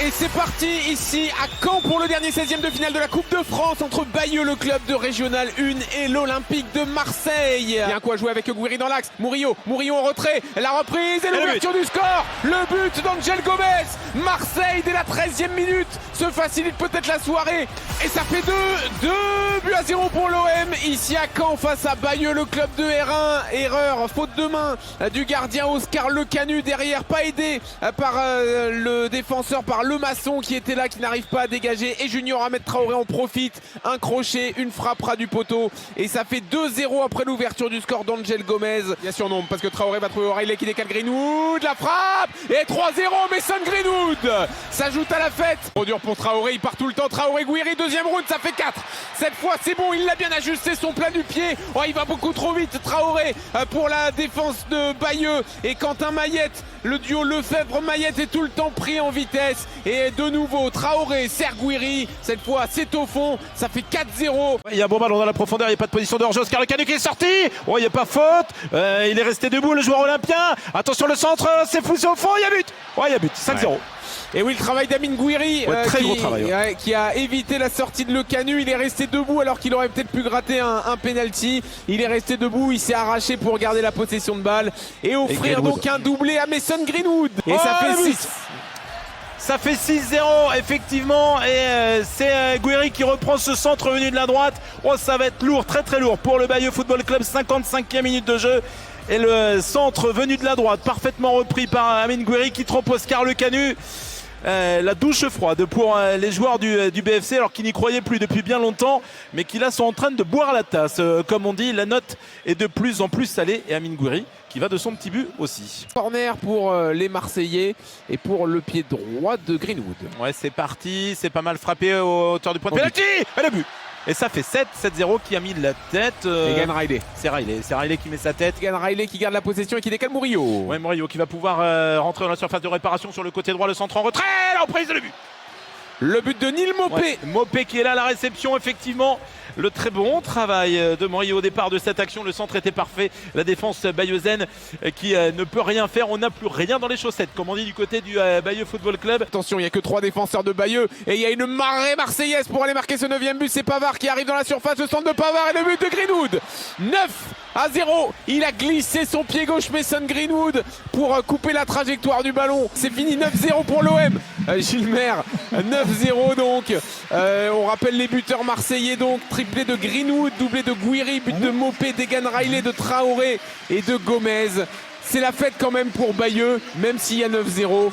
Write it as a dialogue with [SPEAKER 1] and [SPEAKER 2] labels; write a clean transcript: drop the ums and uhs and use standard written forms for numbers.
[SPEAKER 1] Et c'est parti ici à Caen pour le dernier 16e de finale de la Coupe de France entre Bayeux, le club de Régional 1 et l'Olympique de Marseille. Bien quoi jouer avec Gouiri dans l'axe, Murillo en retrait, la reprise et l'ouverture du score. Le but d'Angel Gomez. Marseille dès la 13e minute se facilite peut-être la soirée et ça fait 2 buts à 0 pour l'OM ici à Caen face à Bayeux, le club de R1. Erreur, faute de main du gardien Oscar Lecanu derrière, pas aidé par le défenseur, par Le Masson qui était là, qui n'arrive pas à dégager, et Junior Ahmed Traoré en profite, un crochet, une frappe ras du poteau et ça fait 2-0 après l'ouverture du score d'Angel Gomez. Il y a surnombre parce que Traoré va trouver O'Reilly qui décale Greenwood, la frappe et 3-0 Mason Greenwood s'ajoute à la fête. Trop dur pour Traoré, il part tout le temps. Traoré Gouiri, deuxième round, ça fait 4. Cette fois c'est bon, il l'a bien ajusté, son plat du pied. Oh, il va beaucoup trop vite Traoré pour la défense de Bayeux, et Quentin Maillette, le duo Lefebvre-Maillette est tout le temps pris en vitesse. Et de nouveau Traoré, Sergouiri, cette fois c'est au fond, ça fait 4-0.
[SPEAKER 2] Il y a un bon ballon dans la profondeur, il n'y a pas de position de hors-jeu. Oscar Lecanu qui est sorti. Oh, il n'y a pas faute. Il est resté debout, le joueur olympien. Attention le centre, c'est fou, c'est au fond, il y a but. Oh, il y a but, 5-0.
[SPEAKER 1] Ouais. Et oui, le travail d'Amine Gouiri
[SPEAKER 2] gros travail,
[SPEAKER 1] qui a évité la sortie de Lecanu. Il est resté debout alors qu'il aurait peut-être pu gratter un penalty. Il est resté debout, il s'est arraché pour garder la possession de balle et offrir donc un doublé à Mason Greenwood. Et ça fait 6.
[SPEAKER 2] Ça fait 6-0 effectivement, et c'est Gouiri qui reprend ce centre venu de la droite. Oh, ça va être lourd, très très lourd pour le Bayeux Football Club. 55e minute de jeu et le centre venu de la droite parfaitement repris par Amine Gouiri qui trompe Oscar Lecanu. La douche froide pour les joueurs du BFC, alors qu'ils n'y croyaient plus depuis bien longtemps, mais qui là sont en train de boire la tasse. Comme on dit, la note est de plus en plus salée, et Amine Gouiri qui va de son petit but aussi.
[SPEAKER 1] Corner pour les Marseillais et pour le pied droit de Greenwood.
[SPEAKER 2] Ouais, c'est parti, c'est pas mal frappé au hauteur du point de pénalty et le but. Et ça fait 7-0 qui a mis la tête.
[SPEAKER 1] Egan Riley.
[SPEAKER 2] C'est Riley qui met sa tête.
[SPEAKER 1] Egan Riley qui garde la possession et qui décale Murillo.
[SPEAKER 2] Ouais, Murillo qui va pouvoir rentrer dans la surface de réparation sur le côté droit, le centre en retrait, la reprise et le but.
[SPEAKER 1] Le but de Neil Maupay.
[SPEAKER 2] Ouais, Maupay qui est là à la réception, effectivement. Le très bon travail de Murillo au départ de cette action. Le centre était parfait. La défense bayeuxaine qui ne peut rien faire. On n'a plus rien dans les chaussettes, comme on dit du côté du Bayeux Football Club.
[SPEAKER 1] Attention, il n'y a que 3 défenseurs de Bayeux. Et il y a une marée marseillaise pour aller marquer ce 9e but. C'est Pavard qui arrive dans la surface. Le centre de Pavard et le but de Greenwood. 9-0. Il a glissé son pied gauche, Mason Greenwood, pour couper la trajectoire du ballon. C'est fini, 9-0 pour l'OM. Gilbert, 9-0 donc. On rappelle les buteurs marseillais donc. Triplé de Greenwood, doublé de Gouiri, but de Maupay, d'Egan Riley, de Traoré et de Gomez. C'est la fête quand même pour Bayeux, même s'il y a 9-0.